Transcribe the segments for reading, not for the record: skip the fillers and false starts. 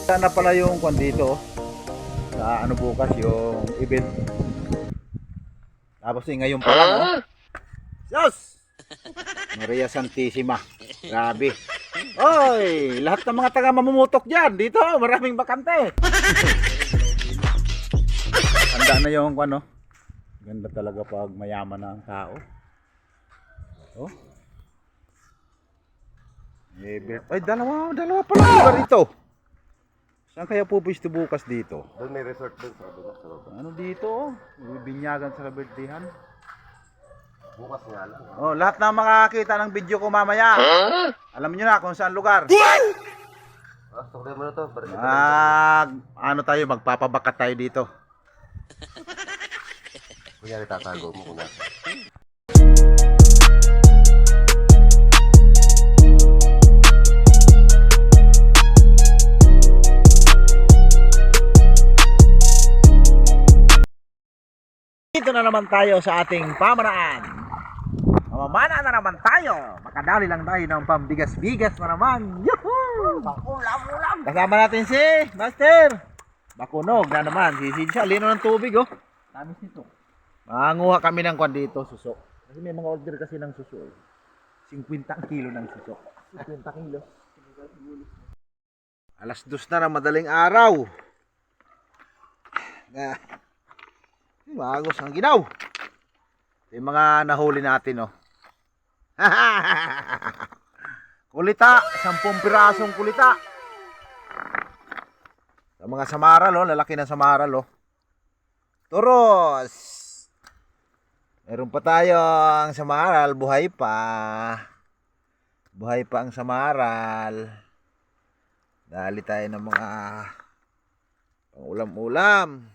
Sana pala yung kwan dito sa ano bukas yung event. Tapos ngayon pa lang oh. Sus! Maria Santissima. Grabe. Oy, lahat ng mga taga mamumutok diyan dito, maraming bakante. Handa na yung kwan oh. Ganda talaga pag mayaman na ang tao. Oh. Ay, dalawa pala lugar ito. Saan kaya pupwesto bukas dito? Doon may resort doon sa kabila. Sa baba. Ano dito? Binyagan sa birthdayan. Bukas nga lang. Oh, lahat na makakita ng video ko mamaya. Alam niyo na kung saan lugar. Sukli mo na to. Ano tayo, magpapabakat tayo dito. Kunyari tatago mo kung nasa. Dito na naman tayo sa ating pamanaan. Mamamana na naman tayo. Makadali lang tayo ng pambigas-bigas na naman. Yuhuu! Ulam! Kasama natin si Master. Bakunog na naman. Sisid siya. Lino ng tubig oh. Tamis nito. Manguha kami ng kwan dito, suso. Kasi may mga order kasi ng suso. 50 kilo ng suso. 50 kilo. Alas 2 na ng madaling araw. Magos ang ginaw. Yung mga nahuli natin oh. Kulita, 10 pirasong kulita. Sa mga samaral oh, lalaki ng samaral oh. Turos. Meron pa tayong samaral, buhay pa. Buhay pa ang samaral. Dali tayo ng mga ulam-ulam.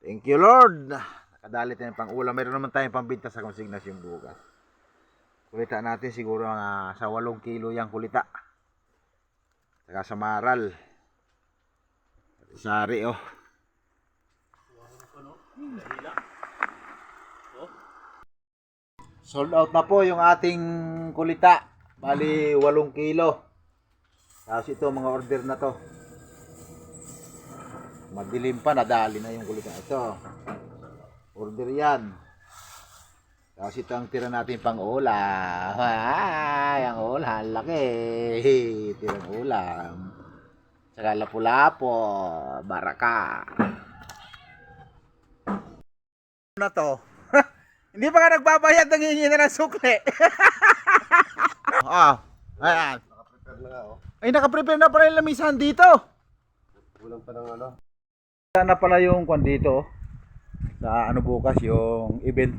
Thank you Lord. Nakadali tayo ng pang-ulam. Meron naman tayong pambinta sa konsignasyon bukas. Kulita natin siguro sa 8 kilo yung kulita. Saka samaral. Sari oh. Sold out na po yung ating kulita. Bali 8 kilo. Tapos ito mga order na to. Madilim pa, nadali na yung kulita. Ito. Order yan. Tapos ito ang tira natin pang ulam. Ay, ang ulam. Laki. Tirang ulam. Saka lapu-lapo. Baraka. Ano to? Hindi pa ka nagbabayad, nangingi na ng sukli. Ayan. Nakaprepare na nga oh. Ay, nakaprepare na pala yung lamisan dito. Kulang pa ng ano. Sana pala yung kwan dito sa ano bukas yung event.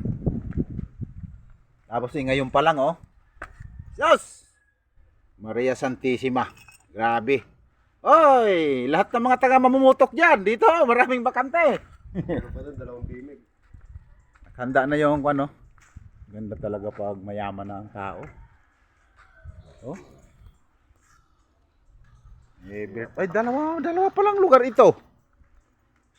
Tapos ngayon pa lang oh. Sus! Maria Santissima. Grabe. Oy, lahat ng mga taga mamumutok diyan dito, maraming bakante. Meron pa doon 2 bimig. Handa na yung ano. Ganda talaga pag mayaman na ang tao. Oh. Ay, dalawa palang lugar ito.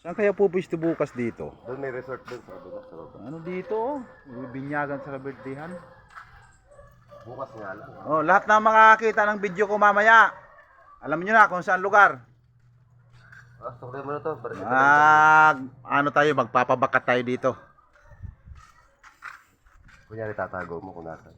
Saan kaya pupwesto bukas dito? Doon may resort doon sa kabila. Sa baba. Ano dito? Binyagan sa birthdayan. Bukas nga lang. Oh, lahat na makakita ng video ko mamaya. Alam niyo na kung saan lugar. Sukli mo na to. Ano tayo, magpapabakat tayo dito. Kunyari tatago mo kung nasa.